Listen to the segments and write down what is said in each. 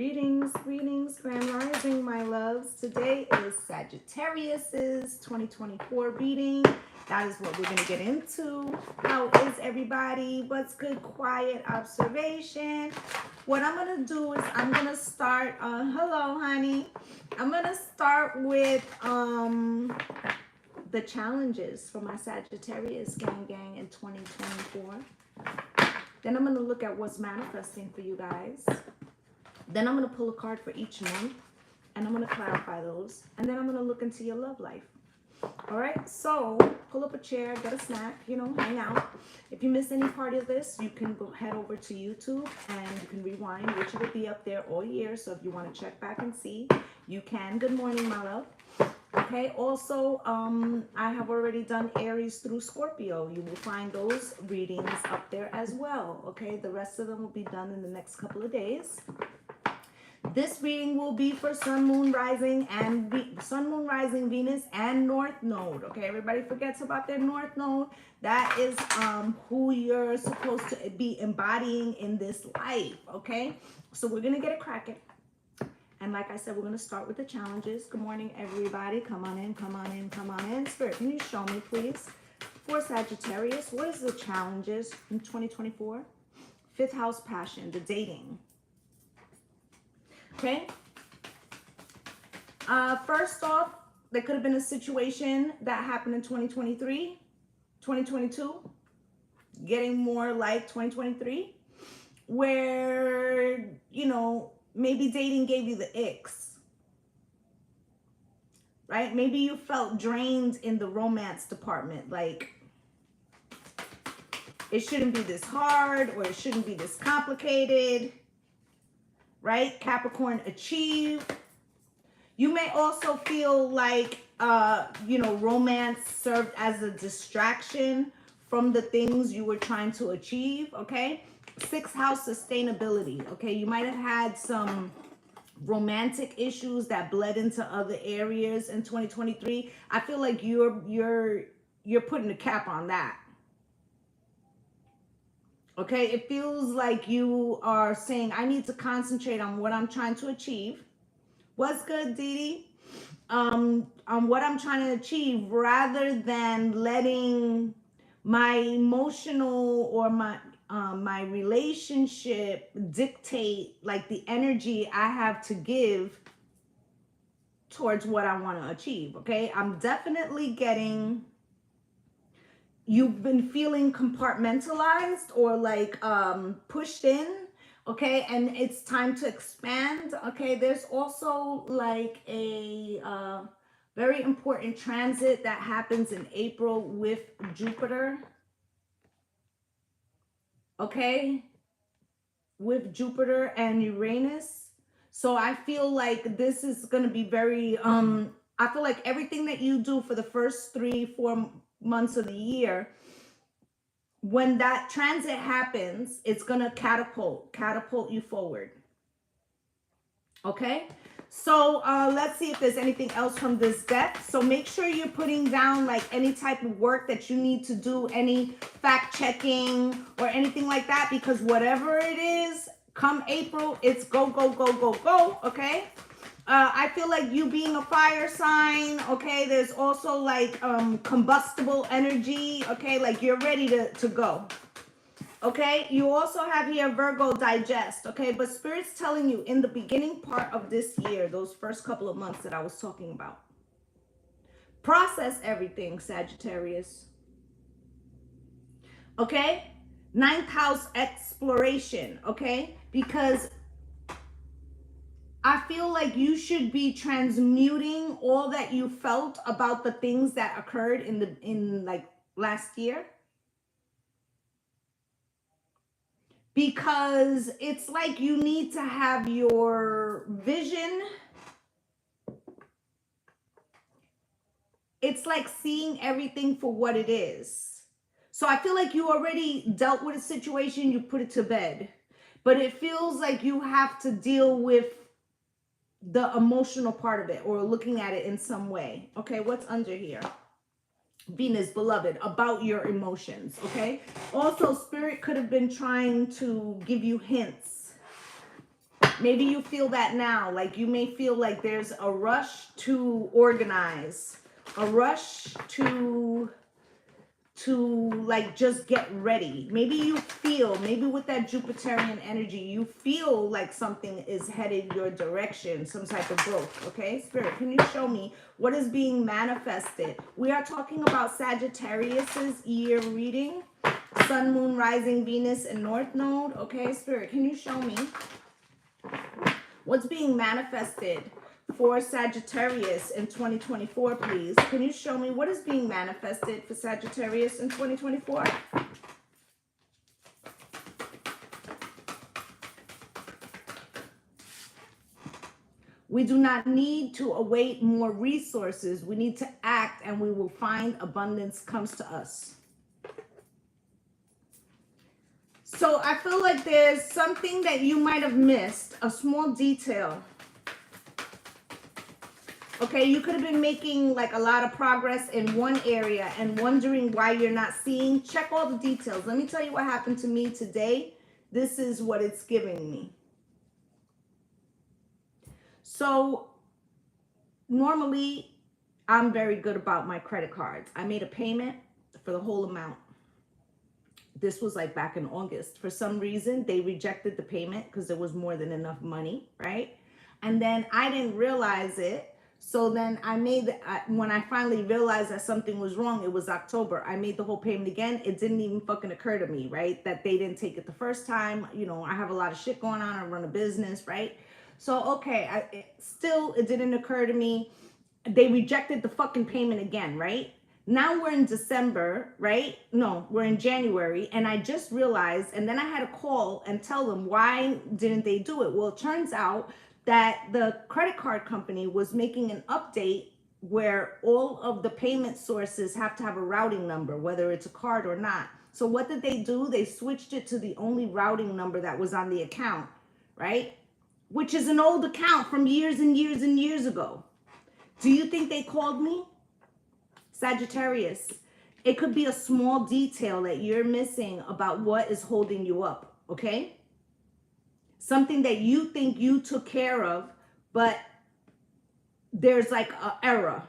Greetings, Grand Rising, my loves. Today is Sagittarius's 2024 reading. That is what we're going to get into. How is everybody? What's good? Quiet observation. What I'm going to do is I'm going to start, hello, honey. I'm going to start with the challenges for my Sagittarius gang in 2024. Then I'm going to look at what's manifesting for you guys. Then I'm going to pull a card for each month, and I'm going to clarify those. And then I'm going to look into your love life. All right, so pull up a chair, get a snack, hang out. If you miss any part of this, you can go head over to YouTube and you can rewind, which will be up there all year. So if you want to check back and see, you can. Good morning, my love. Okay, also, I have already done Aries through Scorpio. You will find those readings up there as well. Okay, the rest of them will be done in the next couple of days. This reading will be for Sun, Moon, Rising, Venus, and North Node. Okay, everybody forgets about their North Node. That is who you're supposed to be embodying in this life. Okay, so we're gonna get a crack at. And like I said, we're gonna start with the challenges. Good morning, everybody. Come on in, come on in, come on in. Spirit, can you show me, please, for Sagittarius, what is the challenges in 2024? Fifth house passion, the dating. Okay. First off, there could have been a situation that happened in 2023, 2022, getting more like 2023, where, maybe dating gave you the icks, right? Maybe you felt drained in the romance department, like it shouldn't be this hard or it shouldn't be this complicated. Right? Capricorn, achieve. You may also feel like, romance served as a distraction from the things you were trying to achieve. Okay. Sixth house, sustainability. Okay. You might have had some romantic issues that bled into other areas in 2023. I feel like you're putting a cap on that. Okay, it feels like you are saying, I need to concentrate on what I'm trying to achieve. What's good, Dee Dee? On what I'm trying to achieve, rather than letting my emotional or my relationship dictate like the energy I have to give towards what I want to achieve. Okay, I'm definitely getting. You've been feeling compartmentalized or like pushed in, okay, and it's time to expand. Okay, there's also like a very important transit that happens in April with Jupiter, okay, with Jupiter and Uranus. So I feel like this is going to be very I feel like everything that you do for the first 3-4 months of the year, when that transit happens, it's going to catapult you forward. Okay, so let's see if there's anything else from this deck. So make sure you're putting down like any type of work that you need to do, any fact checking or anything like that, because whatever it is, come April, it's go, go, go, go, go. Okay. I feel like you being a fire sign, okay, there's also like combustible energy, okay, like you're ready to go, okay. You also have here Virgo, digest, okay, but Spirit's telling you in the beginning part of this year, those first couple of months that I was talking about, process everything, Sagittarius, okay. Ninth house, exploration, okay, because I feel like you should be transmuting all that you felt about the things that occurred in like last year. Because it's like you need to have your vision. It's like seeing everything for what it is. So I feel like you already dealt with a situation, you put it to bed. But it feels like you have to deal with the emotional part of it or looking at it in some way. Okay, what's under here? Venus, beloved, about your emotions. Okay, also Spirit could have been trying to give you hints Maybe you feel that now. Like you may feel like there's a rush to organize, a rush to like just get ready. Maybe you feel, maybe with that Jupiterian energy, you feel like something is headed your direction, some type of growth. Okay, Spirit, can you show me what is being manifested? We are talking about Sagittarius's year reading, Sun, Moon, Rising, Venus, and North Node. Okay, Spirit, can you show me what's being manifested for Sagittarius in 2024, please? Can you show me what is being manifested for Sagittarius in 2024? We do not need to await more resources. We need to act, and we will find abundance comes to us. So I feel like there's something that you might have missed, a small detail. Okay, you could have been making like a lot of progress in one area and wondering why you're not seeing. Check all the details. Let me tell you what happened to me today. This is what it's giving me. So normally I'm very good about my credit cards. I made a payment for the whole amount. This was like back in August. For some reason, they rejected the payment because there was more than enough money, right? And then I didn't realize it. So then I made, when I finally realized that something was wrong, it was October. I made the whole payment again. It didn't even fucking occur to me, right? That they didn't take it the first time. You know, I have a lot of shit going on. I run a business, right? So, okay, it didn't occur to me. They rejected the fucking payment again, right? Now we're in December, right? No, we're in January. And I just realized, and then I had to call and tell them, why didn't they do it? Well, it turns out that the credit card company was making an update where all of the payment sources have to have a routing number, whether it's a card or not. So what did they do? They switched it to the only routing number that was on the account, right? Which is an old account from years and years and years ago. Do you think they called me? Sagittarius, it could be a small detail that you're missing about what is holding you up, okay? Something that you think you took care of, but there's like an error,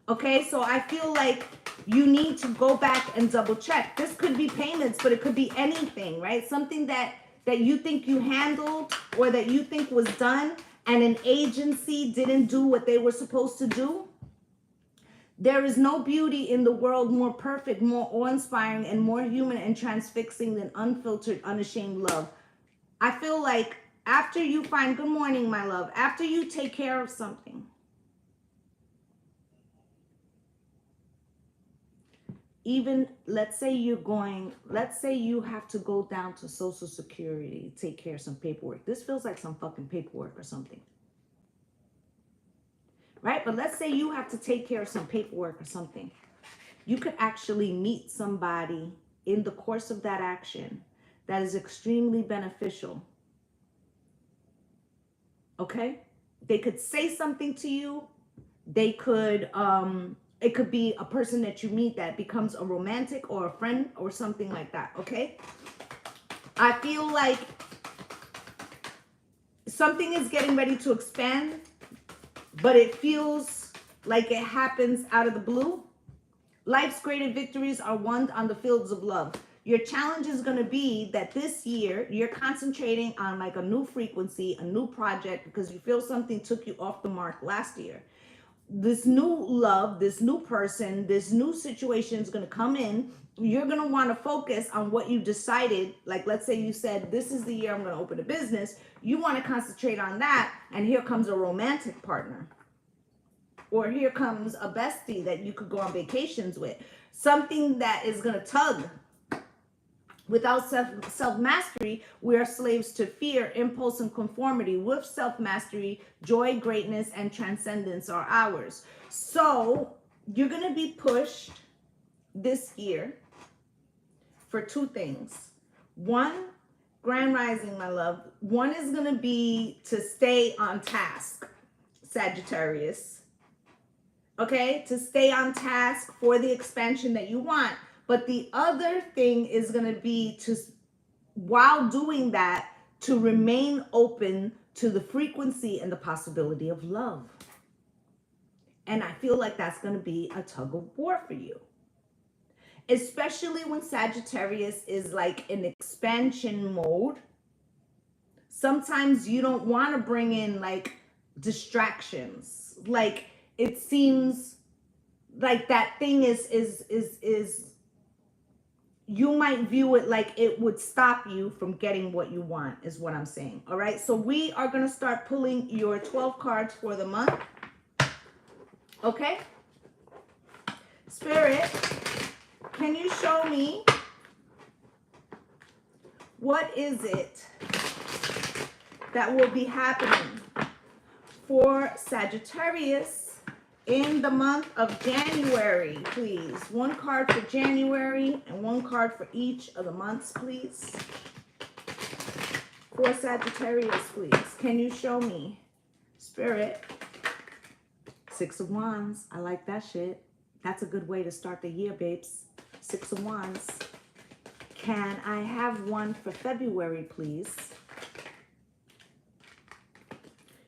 okay? So I feel like you need to go back and double check. This could be payments, but it could be anything, right? Something that you think you handled or that you think was done and an agency didn't do what they were supposed to do. There is no beauty in the world more perfect, more awe-inspiring, and more human and transfixing than unfiltered, unashamed love. I feel like after you find, good morning, my love, after you take care of something, even let's say you have to go down to Social Security, take care of some paperwork. This feels like some fucking paperwork or something. Right? But let's say you have to take care of some paperwork or something. You could actually meet somebody in the course of that action that is extremely beneficial. Okay? They could say something to you. They could, it could be a person that you meet that becomes a romantic or a friend or something like that. Okay? I feel like something is getting ready to expand, but it feels like it happens out of the blue. Life's greatest victories are won on the fields of love. Your challenge is going to be that this year you're concentrating on like a new frequency, a new project, because you feel something took you off the mark last year. This new love, this new person, this new situation is going to come in. You're going to want to focus on what you decided. Like, let's say you said, this is the year I'm going to open a business. You want to concentrate on that. And here comes a romantic partner. Or here comes a bestie that you could go on vacations with. Something that is going to tug. Without self-mastery, we are slaves to fear, impulse, and conformity. With self-mastery, joy, greatness, and transcendence are ours. So you're going to be pushed this year for two things. One, Grand Rising, my love. One is going to be to stay on task, Sagittarius. Okay? To stay on task for the expansion that you want. But the other thing is going to be to, while doing that, to remain open to the frequency and the possibility of love. And I feel like that's going to be a tug of war for you. Especially when Sagittarius is like in expansion mode. Sometimes you don't want to bring in like distractions. Like it seems like that thing is you might view it like it would stop you from getting what you want, is what I'm saying. All right, so we are going to start pulling your 12 cards for the month. Okay, Spirit, can you show me what is it that will be happening for Sagittarius in the month of January, please? One card for January and one card for each of the months, please. For Sagittarius, please. Can you show me? Spirit. Six of Wands. I like that shit. That's a good way to start the year, babes. Six of Wands. Can I have one for February, please?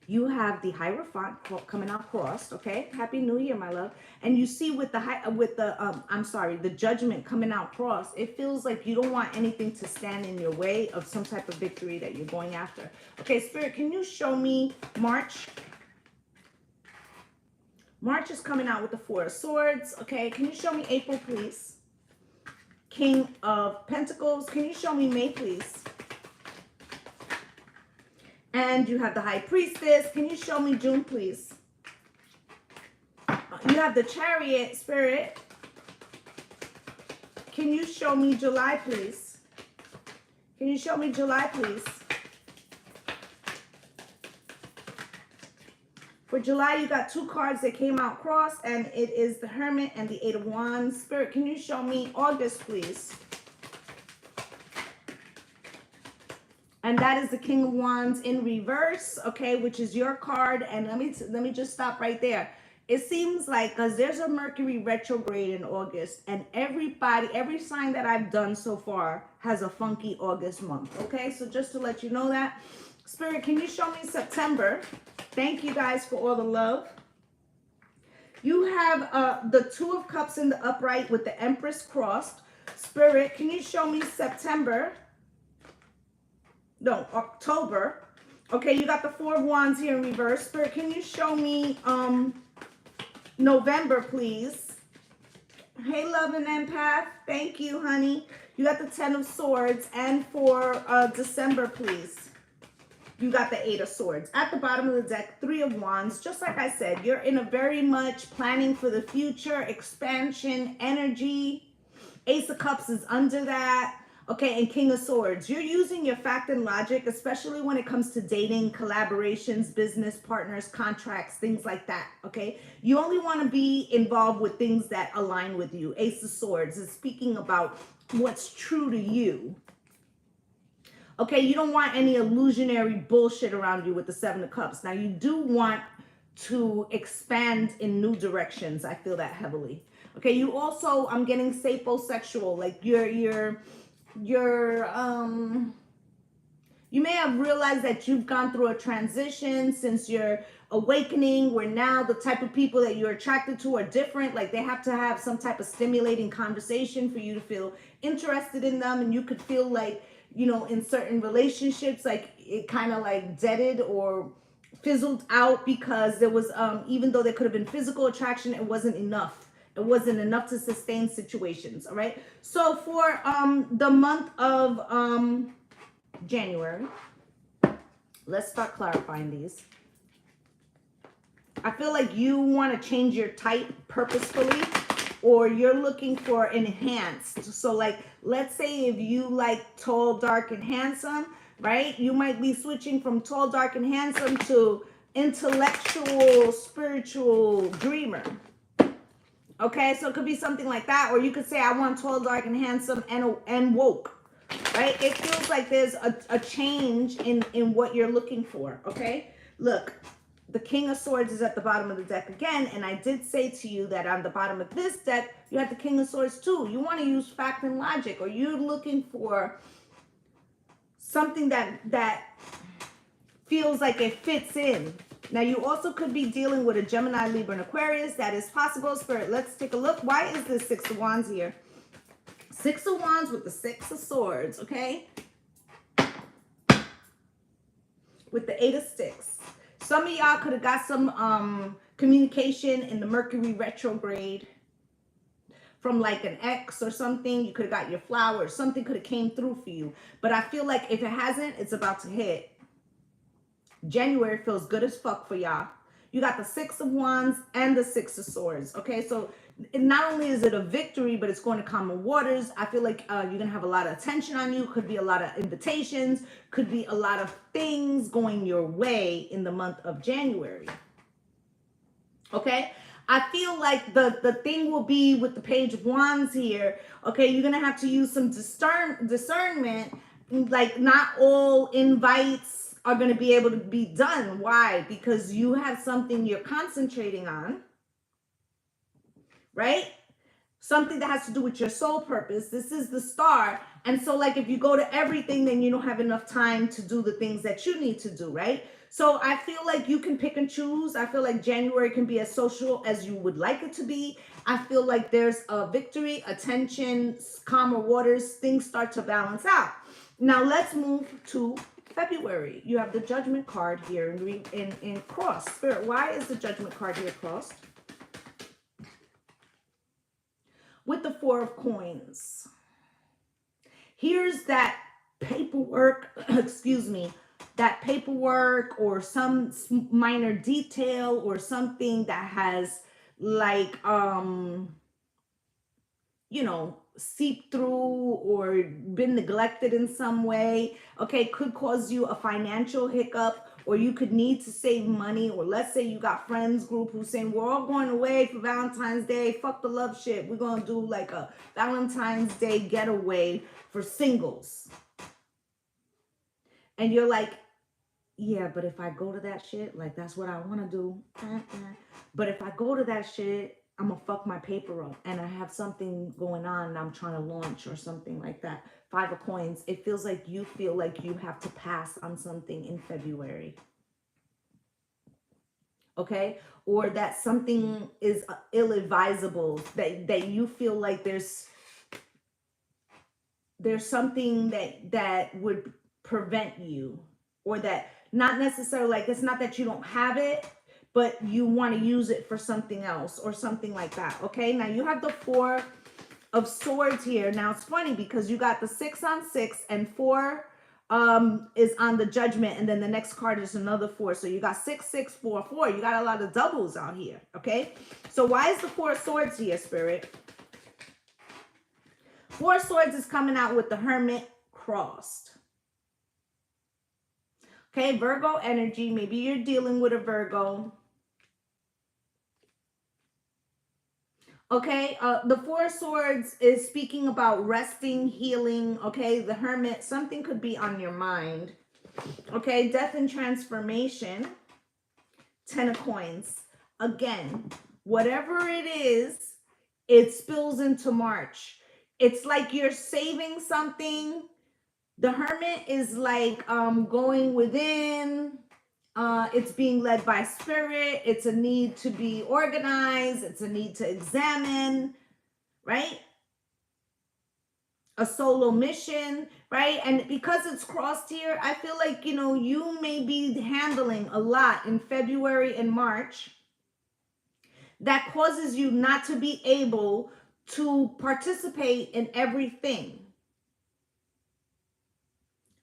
You have the Hierophant coming out crossed, okay? Happy New Year, my love. And you see with the Judgment coming out crossed, it feels like you don't want anything to stand in your way of some type of victory that you're going after. Okay, Spirit, can you show me March? March is coming out with the Four of Swords, okay? Can you show me April, please? King of Pentacles. Can you show me May, please? And you have the High Priestess. Can you show me June, please? You have the Chariot, Spirit. Can you show me July, please? Can you show me July, please? For July, you got two cards that came out crossed, and it is the Hermit and the Eight of Wands. Spirit, can you show me August, please? And that is the King of Wands in reverse, okay, which is your card. And let me just stop right there. It seems like, because there's a Mercury retrograde in August, and every sign that I've done so far has a funky August month, okay? So just to let you know that. Spirit, can you show me September? Thank you guys for all the love. You have the Two of Cups in the upright with the Empress crossed. Spirit, can you show me September? No, October. Okay, you got the Four of Wands here in reverse. Spirit, can you show me November, please? Hey, Love and Empath. Thank you, honey. You got the Ten of Swords. And for December, please, you got the Eight of Swords. At the bottom of the deck, Three of Wands. Just like I said, you're in a very much planning for the future, expansion, energy. Ace of Cups is under that. Okay, and King of Swords. You're using your fact and logic, especially when it comes to dating, collaborations, business partners, contracts, things like that, okay? You only want to be involved with things that align with you. Ace of Swords is speaking about what's true to you. Okay, you don't want any illusionary bullshit around you with the Seven of Cups. Now, you do want to expand in new directions. I feel that heavily. Okay, you also, I'm getting sapiosexual, like you may have realized that you've gone through a transition since your awakening, where now the type of people that you're attracted to are different. Like they have to have some type of stimulating conversation for you to feel interested in them. And you could feel like, you know, in certain relationships, like it kind of like deaded or fizzled out because there was, even though there could have been physical attraction, it wasn't enough. It wasn't enough to sustain situations, all right? So for the month of January, let's start clarifying these. I feel like you want to change your type purposefully, or you're looking for enhanced. So like, let's say if you like tall, dark, and handsome, right? You might be switching from tall, dark, and handsome to intellectual, spiritual dreamer. Okay, so it could be something like that, or you could say, I want tall, dark, and handsome, and woke, right? It feels like there's a change in what you're looking for, okay? Look, the King of Swords is at the bottom of the deck again, and I did say to you that on the bottom of this deck, you have the King of Swords too. You want to use fact and logic, or you're looking for something that feels like it fits in. Now, you also could be dealing with a Gemini, Libra, and Aquarius. That is possible, Spirit. Let's take a look. Why is this Six of Wands here? Six of Wands with the Six of Swords, okay? With the Eight of Sticks. Some of y'all could have got some communication in the Mercury retrograde from like an ex or something. You could have got your flowers. Something could have came through for you. But I feel like if it hasn't, it's about to hit. January feels good as fuck for y'all. You got the Six of Wands and the Six of Swords. Okay, so not only is it a victory, but it's going to calm waters. I feel like you're going to have a lot of attention on you. Could be a lot of invitations. Could be a lot of things going your way in the month of January. Okay, I feel like the thing will be with the Page of Wands here. Okay, you're going to have to use some discernment. Like, not all invites are going to be able to be done. Why? Because you have something you're concentrating on, right? Something that has to do with your soul purpose. This is the Star. And so, like, if you go to everything, then you don't have enough time to do the things that you need to do, right? So I feel like you can pick and choose. I feel like January can be as social as you would like it to be. I feel like there's a victory, attention, calmer waters. Things start to balance out. Now let's move to February. You have the Judgment card here in cross. Spirit, why is the Judgment card here crossed? With the Four of Coins. Here's that paperwork, excuse me, that paperwork or some minor detail or something that has like, you know, seeped through or been neglected in some way. Okay, could cause you a financial hiccup, or you could need to save money. Or let's say you got friends group who's saying, we're all going away for Valentine's Day. Fuck the love shit. We're going to do like a Valentine's Day getaway for singles. And you're like, yeah, but if I go to that shit, like that's what I want to do. But if I go to that shit, I'm gonna fuck my paper up and I have something going on and I'm trying to launch or something like that. Five of Coins. It feels like you feel like you have to pass on something in February. Okay? Or that something is ill-advisable, that you feel like there's something that would prevent you, or that not necessarily, like, it's not that you don't have it, but you want to use it for something else or something like that. Okay, now you have the Four of Swords here. Now it's funny because you got the 6 on 6 and 4 is on the Judgment, and then the next card is another 4. So you got 6, 6, 4, 4. You got a lot of doubles out here. Okay, so why is the 4 of Swords here, Spirit? 4 of Swords is coming out with the Hermit crossed. Okay, Virgo energy. Maybe you're dealing with a Virgo. Okay, the 4 of Swords is speaking about resting, healing. Okay, the Hermit, something could be on your mind. Okay, death and transformation. 10 of Coins. Again, whatever it is, it spills into March. It's like you're saving something. The Hermit is like going within. It's being led by spirit. It's a need to be organized. It's a need to examine, right? A solo mission, right? And because it's crossed here, I feel like, you know, you may be handling a lot in February and March that causes you not to be able to participate in everything.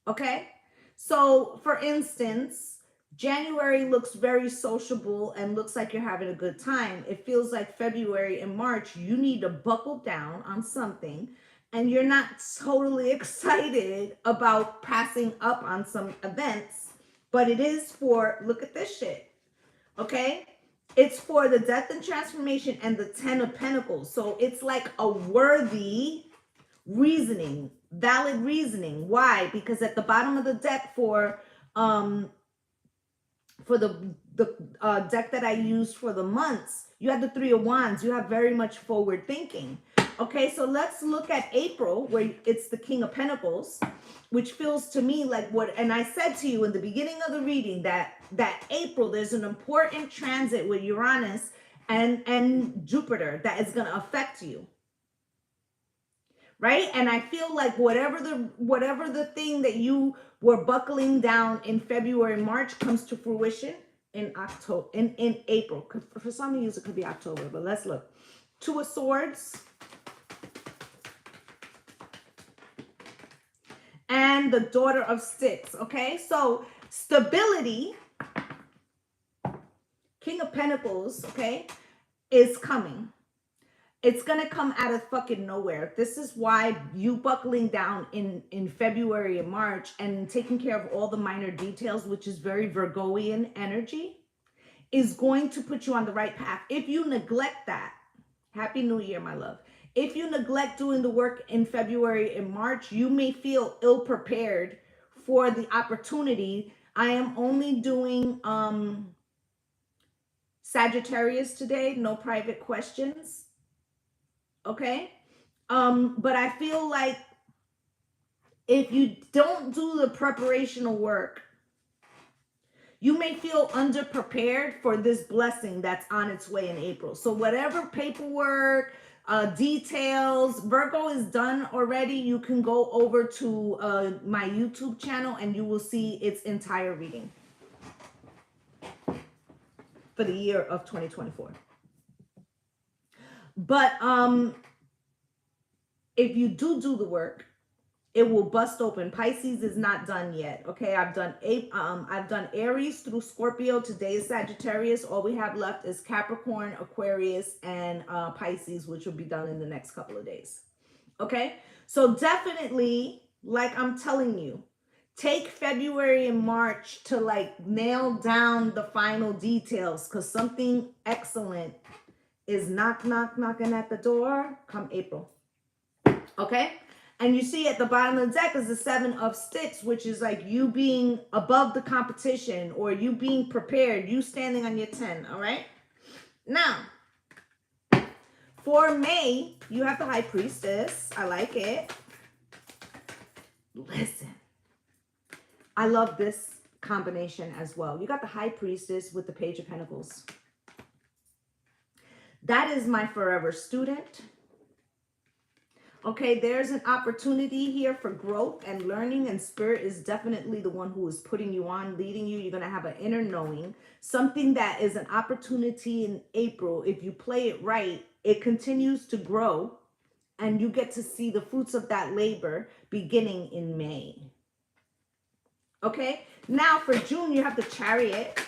Okay? So, for instance, January looks very sociable and looks like you're having a good time. It feels like February and March, you need to buckle down on something, and you're not totally excited about passing up on some events, but it is for, look at this shit, okay? It's for the death and transformation and the 10 of Pentacles. So it's like a worthy reasoning, valid reasoning. Why? Because at the bottom of the deck for the deck that I used for the months, you have the 3 of Wands. You have very much forward thinking. Okay, so let's look at April, where it's the King of Pentacles, which feels to me like what, and I said to you in the beginning of the reading that April, there's an important transit with Uranus and Jupiter that is going to affect you. Right? And I feel like whatever the thing that you were buckling down in February, March comes to fruition in October, in April. For some of you, it could be October, but let's look. Two of Swords. And the Daughter of Sticks. Okay, so stability, King of Pentacles, okay, is coming. It's gonna come out of fucking nowhere. This is why you buckling down in February and March and taking care of all the minor details, which is very Virgoian energy, is going to put you on the right path. If you neglect that, Happy New Year, my love. If you neglect doing the work in February and March, you may feel ill-prepared for the opportunity. I am only doing Sagittarius today, no private questions. Okay? But I feel like if you don't do the preparational work, you may feel underprepared for this blessing that's on its way in April. So whatever paperwork, details, Virgo is done already. You can go over to my YouTube channel and you will see its entire reading for the year of 2024. But if you do the work, it will bust open. Pisces is not done yet. Okay, I've done Aries through Scorpio. Today is Sagittarius. All we have left is Capricorn, Aquarius, and Pisces, which will be done in the next couple of days. Okay, so definitely, like I'm telling you, take February and March to like nail down the final details, because something excellent is knocking at the door come April. Okay. And you see at the bottom of the deck is the Seven of Sticks, which is like you being above the competition or you being prepared, you standing on your 10, all right? Now, for May, you have the High Priestess. I like it. Listen, I love this combination as well. You got the High Priestess with the Page of Pentacles. That is my forever student. Okay, there's an opportunity here for growth and learning, and Spirit is definitely the one who is putting you on, leading you. You're going to have an inner knowing, something that is an opportunity in April. If you play it right, it continues to grow, and you get to see the fruits of that labor beginning in May. Okay, now for June, you have the Chariot.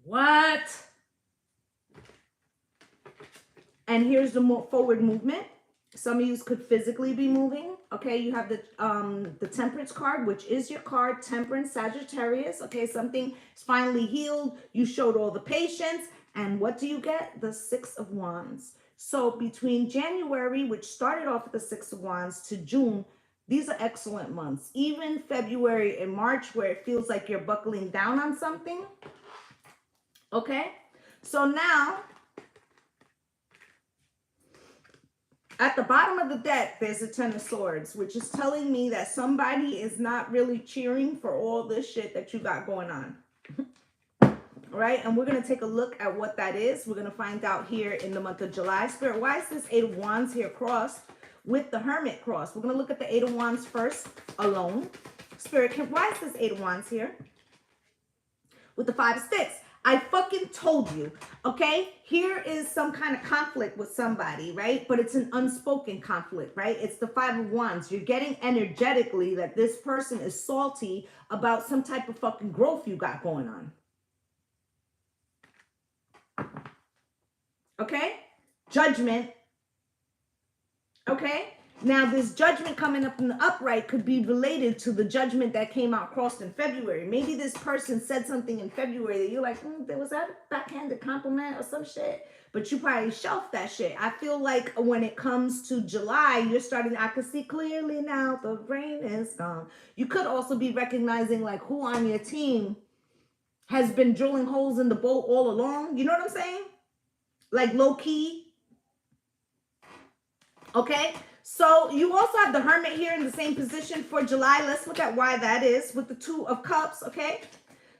What? And here's the forward movement. Some of you could physically be moving. Okay, you have the Temperance card, which is your card, Temperance, Sagittarius. Okay, something is finally healed. You showed all the patience. And what do you get? The Six of Wands. So between January, which started off with the Six of Wands, to June, these are excellent months. Even February and March, where it feels like you're buckling down on something. Okay, so now at the bottom of the deck, there's a Ten of Swords, which is telling me that somebody is not really cheering for all this shit that you got going on. All right, and we're going to take a look at what that is. We're going to find out here in the month of July. Spirit, why is this Eight of Wands here crossed with the Hermit cross? We're going to look at the Eight of Wands first alone. Spirit, why is this Eight of Wands here with the Five of Sticks? I fucking told you, okay? Here is some kind of conflict with somebody, right? But it's an unspoken conflict, right? It's the Five of Wands. You're getting energetically that this person is salty about some type of fucking growth you got going on. Okay? Judgment. Okay? Now, this judgment coming up in the upright could be related to the judgment that came out crossed in February. Maybe this person said something in February that you're like, was that a backhanded compliment or some shit? But you probably shelved that shit. I feel like when it comes to July, you're starting, I can see clearly now, the rain is gone. You could also be recognizing like who on your team has been drilling holes in the boat all along. You know what I'm saying? Like low key. Okay, so you also have the Hermit here in the same position for July. Let's look at why that is with the Two of Cups, okay?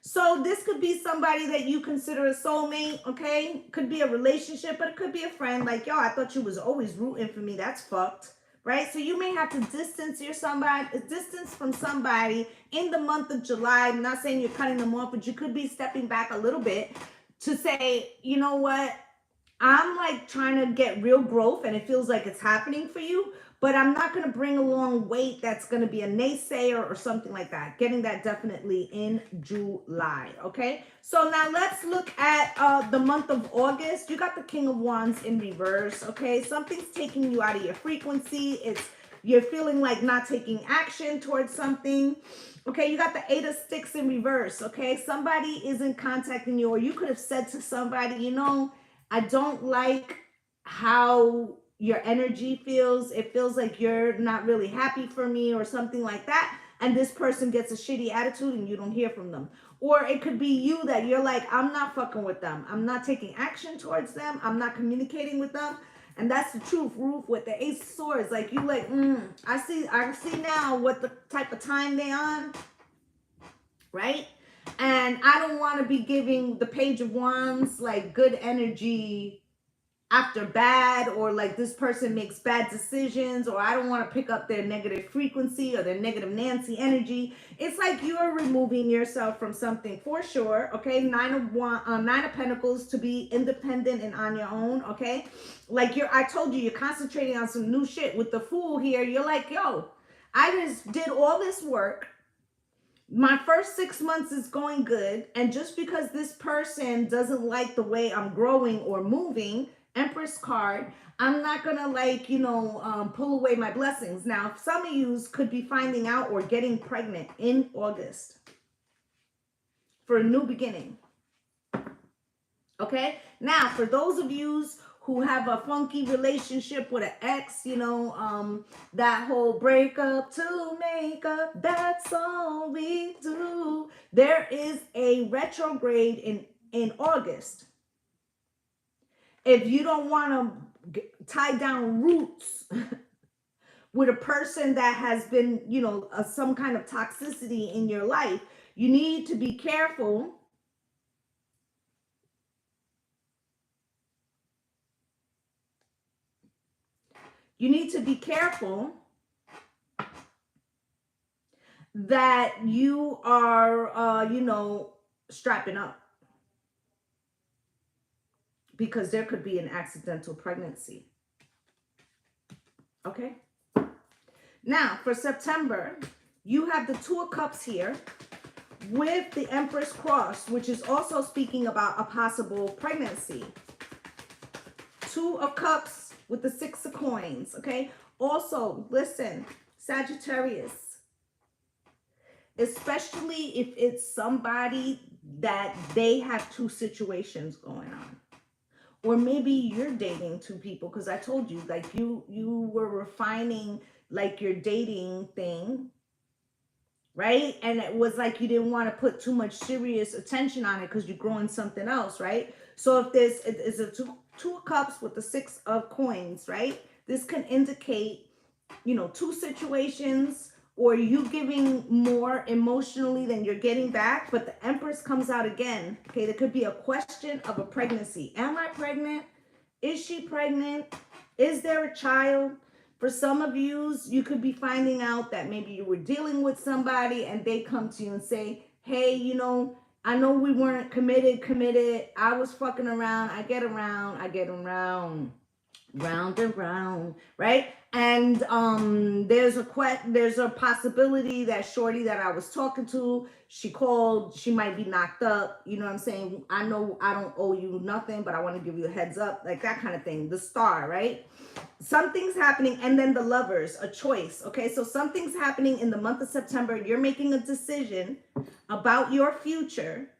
So this could be somebody that you consider a soulmate, okay? Could be a relationship, but it could be a friend. Like, yo, I thought you was always rooting for me. That's fucked, right? So you may have to distance from somebody in the month of July. I'm not saying you're cutting them off, but you could be stepping back a little bit to say, you know what? I'm like trying to get real growth and it feels like it's happening for you, but I'm not going to bring along weight that's going to be a naysayer or something like that. Getting that definitely in July, okay? So now let's look at the month of August. You got the King of Wands in reverse, okay? Something's taking you out of your frequency. You're feeling like not taking action towards something. Okay, you got the Eight of Sticks in reverse, okay? Somebody isn't contacting you, or you could have said to somebody, you know, I don't like how your energy feels. It feels like you're not really happy for me or something like that. And this person gets a shitty attitude and you don't hear from them. Or it could be you that you're like, I'm not fucking with them. I'm not taking action towards them. I'm not communicating with them. And that's the truth, Ruth, with the Ace of Swords. Like you like, I see now what the type of time they on, right? And I don't want to be giving the Page of Wands like good energy after bad, or like this person makes bad decisions, or I don't want to pick up their negative frequency or their negative Nancy energy. It's like you're removing yourself from something for sure, okay? Nine of Pentacles to be independent and on your own, okay? Like I told you, you're concentrating on some new shit. With the Fool here, you're like, yo, I just did all this work. My first 6 months is going good. And just because this person doesn't like the way I'm growing or moving, Empress card, I'm not going to like, you know, pull away my blessings. Now, some of you could be finding out or getting pregnant in August for a new beginning. Okay. Now, for those of you who have a funky relationship with an ex, you know, that whole break up to make up, that's all we do. There is a retrograde in August. If you don't want to tie down roots with a person that has been, you know, some kind of toxicity in your life, you need to be careful. You need to be careful that you are, you know, strapping up, because there could be an accidental pregnancy. Okay. Now, for September, you have the Two of Cups here with the Empress cross, which is also speaking about a possible pregnancy. Two of Cups with the Six of Coins, okay? Also, listen, Sagittarius, especially if it's somebody that they have two situations going on. Or maybe you're dating two people, because I told you, like, you were refining, like, your dating thing, right? And it was like you didn't want to put too much serious attention on it because you're growing something else, right? So if it's a two of Cups with the Six of Coins, right? This can indicate, you know, two situations, or you giving more emotionally than you're getting back. But the Empress comes out again. Okay, there could be a question of a pregnancy. Am I pregnant? Is she pregnant? Is there a child? For some of you could be finding out that maybe you were dealing with somebody and they come to you and say, hey, you know, I know we weren't committed. I was fucking around. I get around. Round and round, right? And there's a possibility that shorty that I was talking to, she called, she might be knocked up, you know what I'm saying? I know I don't owe you nothing, but I want to give you a heads up, like that kind of thing. The star, right? Something's happening. And then the lovers, a choice. Okay, so something's happening in the month of September. You're making a decision about your future,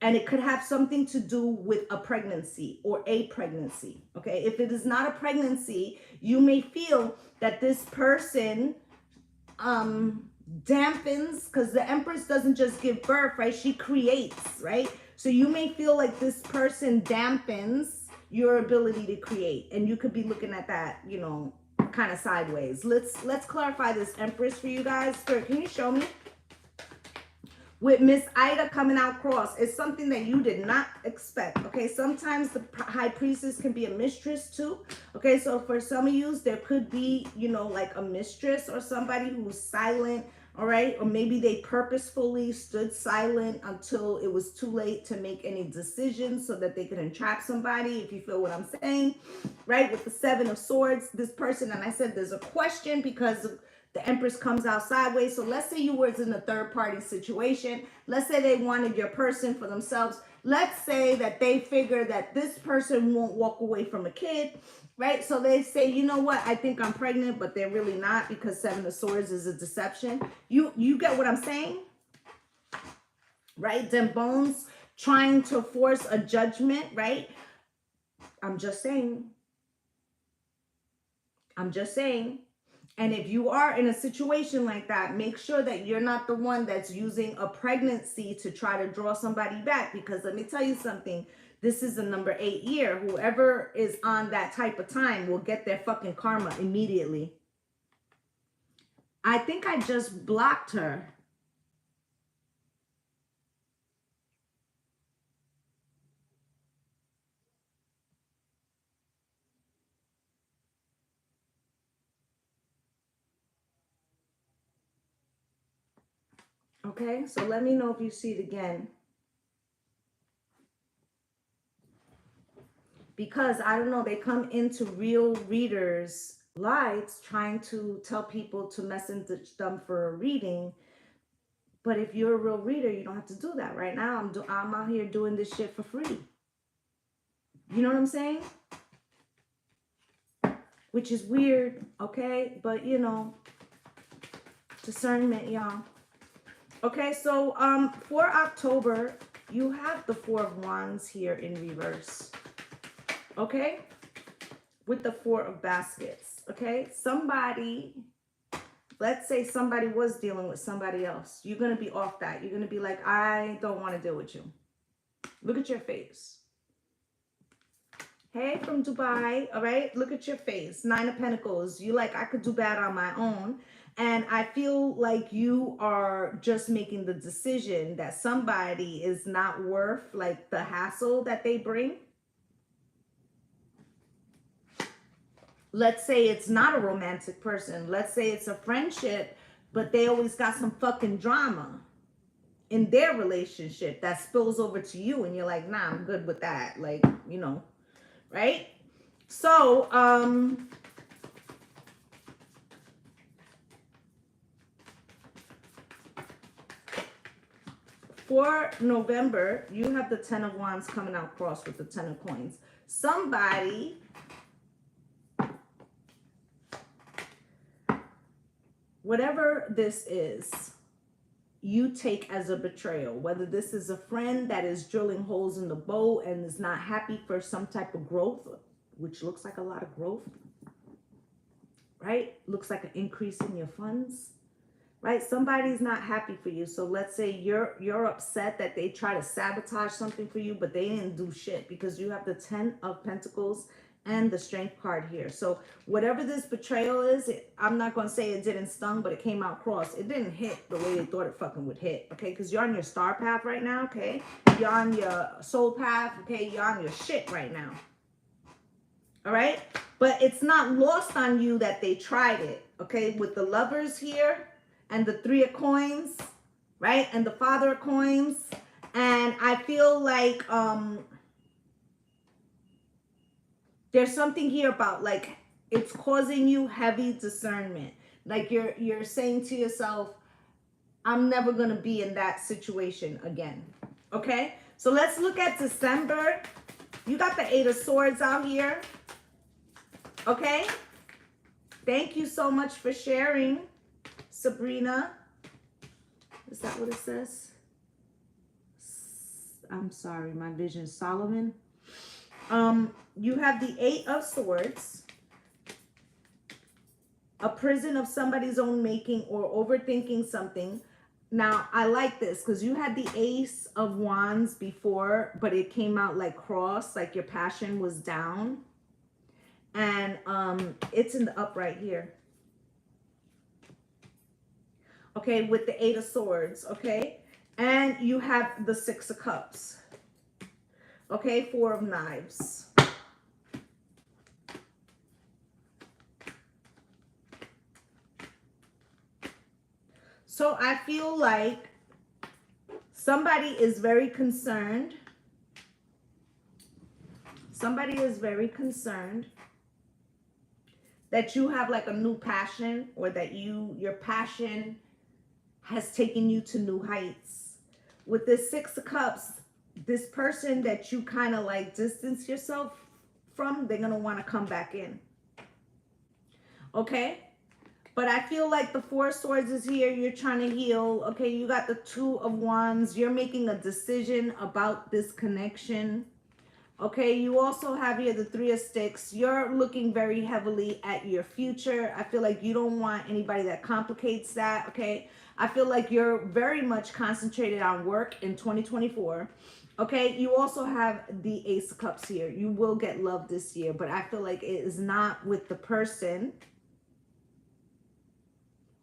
and it could have something to do with a pregnancy or a pregnancy. Okay, if it is not a pregnancy, you may feel that this person dampens, because the Empress doesn't just give birth, right? She creates, right? So you may feel like this person dampens your ability to create, and you could be looking at that, you know, kind of sideways. Let's clarify this, Empress, for you guys. Spirit, can you show me? With Miss Ida coming out cross, it's something that you did not expect. Okay, sometimes the high priestess can be a mistress too. Okay, so for some of you, there could be, you know, like a mistress or somebody who's silent. All right, or maybe they purposefully stood silent until it was too late to make any decisions so that they could entrap somebody, if you feel what I'm saying, right? With the Seven of Swords, this person, and I said there's a question because the Empress comes out sideways. So let's say you were in a third party situation. Let's say they wanted your person for themselves. Let's say that they figure that this person won't walk away from a kid, right? So they say, you know what? I think I'm pregnant, but they're really not, because Seven of Swords is a deception. You get what I'm saying? Right? Them bones trying to force a judgment, right? I'm just saying. I'm just saying. And if you are in a situation like that, make sure that you're not the one that's using a pregnancy to try to draw somebody back. Because let me tell you something. This is a number 8 year. Whoever is on that type of time will get their fucking karma immediately. I think I just blocked her. Okay, so let me know if you see it again. Because I don't know, they come into real readers' lives trying to tell people to message them for a reading. But if you're a real reader, you don't have to do that. Right now, I'm out here doing this shit for free. You know what I'm saying? Which is weird, okay? But, you know, discernment, y'all. Okay, so for October, you have the Four of Wands here in reverse. Okay? With the Four of Baskets. Okay? Somebody, let's say somebody was dealing with somebody else. You're going to be off that. You're going to be like, I don't want to deal with you. Look at your face. Hey, from Dubai, all right? Look at your face. 9 of Pentacles. You like, I could do bad on my own. And I feel like you are just making the decision that somebody is not worth, like, the hassle that they bring. Let's say it's not a romantic person. Let's say it's a friendship, but they always got some fucking drama in their relationship that spills over to you. And you're like, nah, I'm good with that. Like, you know, right? So, for November, you have the 10 of Wands coming out cross with the 10 of Coins. Somebody, whatever this is, you take as a betrayal. Whether this is a friend that is drilling holes in the boat and is not happy for some type of growth, which looks like a lot of growth, right? Looks like an increase in your funds. Right? Somebody's not happy for you. So let's say you're upset that they try to sabotage something for you, but they didn't do shit, because you have the 10 of Pentacles and the Strength card here. So whatever this betrayal is, I'm not going to say it didn't stung, but it came out cross. It didn't hit the way they thought it fucking would hit. Okay? Because you're on your star path right now. Okay? You're on your soul path. Okay? You're on your shit right now. All right? But it's not lost on you that they tried it. Okay? With the Lovers here, and the 3 of Coins, right? And the Father of Coins. And I feel like there's something here about, like, it's causing you heavy discernment. Like you're saying to yourself, I'm never going to be in that situation again. Okay? So let's look at December. You got the 8 of Swords out here. Okay? Thank you so much for sharing, Sabrina. Is that what it says? I'm sorry, my vision. Solomon. You have the 8 of Swords. A prison of somebody's own making or overthinking something. Now, I like this because you had the Ace of Wands before, but it came out like cross, like your passion was down. And it's in the upright here. Okay, with the 8 of Swords, okay? And you have the 6 of Cups. Okay, 4 of Knives. So I feel like somebody is very concerned. Somebody is very concerned that you have like a new passion, or that your passion has taken you to new heights. With this 6 of Cups, this person that you kind of like distance yourself from, they're going to want to come back in. Okay? But I feel like the 4 of Swords is here. You're trying to heal. Okay, you got the 2 of Wands. You're making a decision about this connection. Okay, you also have here the 3 of Sticks. You're looking very heavily at your future. I feel like you don't want anybody that complicates that, okay? I feel like you're very much concentrated on work in 2024. Okay, you also have the Ace of Cups here. You will get love this year, but I feel like it is not with the person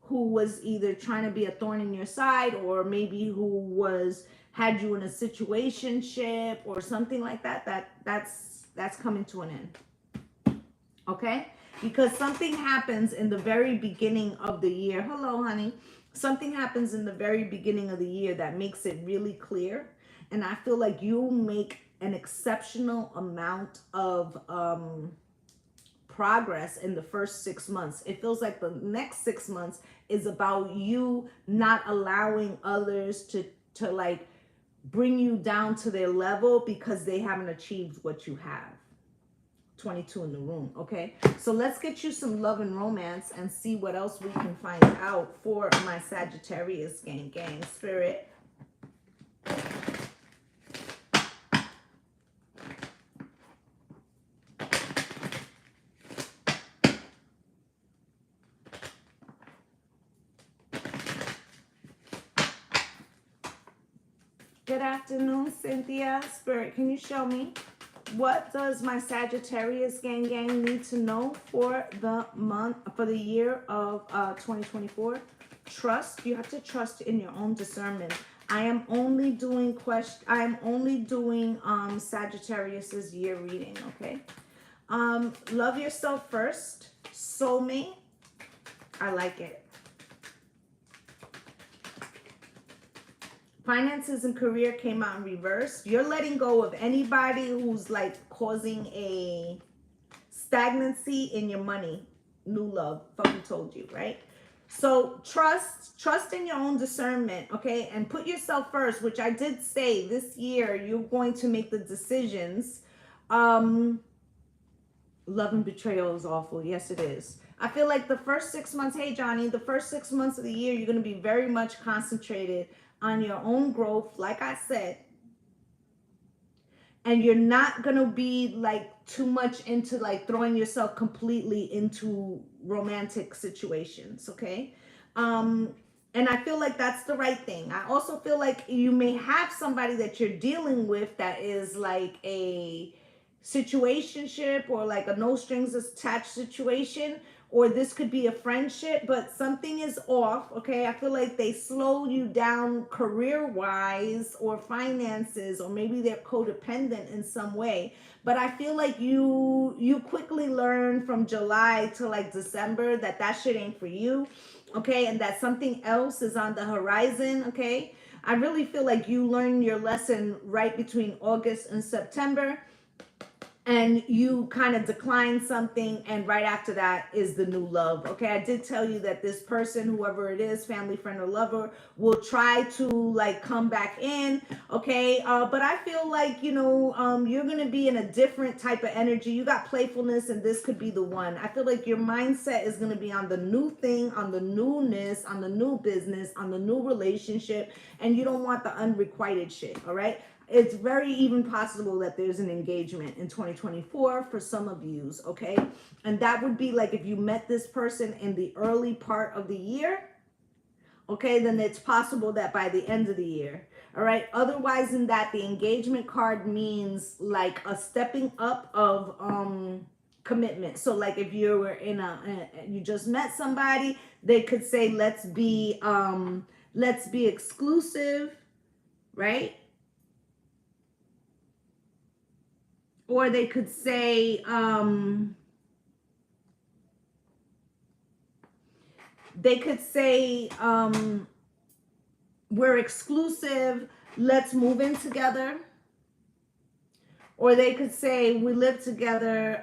who was either trying to be a thorn in your side, or maybe who had you in a situationship or something like that. That's coming to an end. Okay? Because something happens in the very beginning of the year. Hello, honey. Something happens in the very beginning of the year that makes it really clear. And I feel like you make an exceptional amount of progress in the first 6 months. It feels like the next 6 months is about you not allowing others to like bring you down to their level because they haven't achieved what you have. 22 in the room. Okay, so let's get you some love and romance and see what else we can find out for my Sagittarius gang spirit. Good afternoon, Cynthia. Spirit, can you show me what does my Sagittarius gang need to know for the year of 2024? Trust. You have to trust in your own discernment. I am only doing Sagittarius's year reading, okay? Love yourself first. Soulmate. I like it. Finances and career came out in reverse. You're letting go of anybody who's like causing a stagnancy in your money. New love. Fucking told you, right? So trust in your own discernment, okay? And put yourself first, which I did say this year you're going to make the decisions. Love and betrayal is awful. Yes, it is. I feel like the first 6 months, hey Johnny, the first 6 months of the year, you're going to be very much concentrated on your own growth, like I said. And you're not going to be like too much into like throwing yourself completely into romantic situations, okay? And I feel like that's the right thing. I also feel like you may have somebody that you're dealing with that is like a situationship or like a no strings attached situation, or this could be a friendship, but something is off, okay? I feel like they slow you down career-wise or finances, or maybe they're codependent in some way. But I feel like you quickly learn from July to like December that shit ain't for you, okay? And that something else is on the horizon, okay? I really feel like you learn your lesson right between August and September. and you kind of decline something, and right after that is the new love. Okay, I did tell you that this person, whoever it is, family, friend, or lover, will try to like come back in. Okay, but I feel like, you know, you're gonna be in a different type of energy. You got playfulness, and this could be the one. I feel like your mindset is gonna be on the new thing, on the newness, on the new business, on the new relationship, and you don't want the unrequited shit. All right, it's very even possible that there's an engagement in 2024 for some of yous, okay? And that would be like if you met this person in the early part of the year, okay, then it's possible that by the end of the year, all right? Otherwise than that, the engagement card means like a stepping up of commitment. So like if you were in you just met somebody, they could say, let's be exclusive, right? Or they could say, we're exclusive, let's move in together. Or they could say, we live together,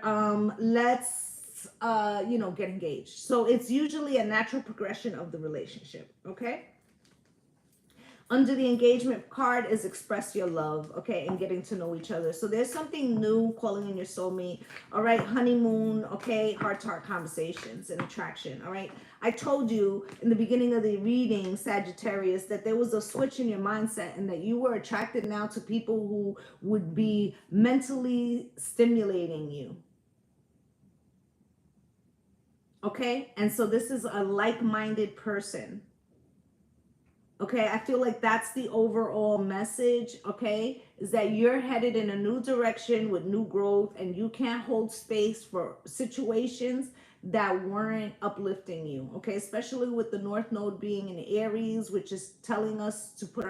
let's, you know, get engaged. So it's usually a natural progression of the relationship, okay? Under the engagement card is express your love, okay, and getting to know each other. So there's something new calling in your soulmate, all right? Honeymoon, okay? Heart-to-heart conversations and attraction, all right? I told you in the beginning of the reading, Sagittarius, that there was a switch in your mindset and that you were attracted now to people who would be mentally stimulating you, okay? And so this is a like-minded person. Okay, I feel like that's the overall message, okay, is that you're headed in a new direction with new growth, and you can't hold space for situations that weren't uplifting you, okay, especially with the North Node being in Aries, which is telling us to put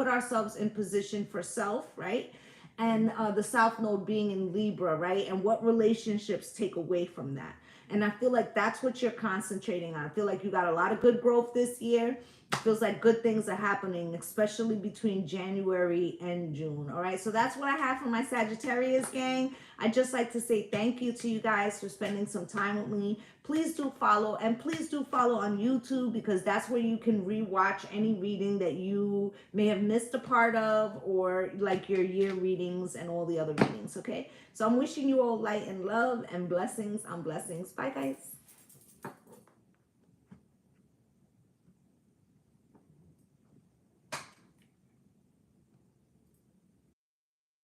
ourselves in position for self, right? And the South Node being in Libra, right? And what relationships take away from that. And I feel like that's what you're concentrating on. I feel like you got a lot of good growth this year. It feels like good things are happening, especially between January and June. All right, so that's what I have for my Sagittarius gang. I'd just like to say thank you to you guys for spending some time with me. Please do follow, and please do follow on YouTube, because that's where you can rewatch any reading that you may have missed a part of, or like your year readings and all the other readings, okay? So I'm wishing you all light and love and blessings on blessings. Bye, guys.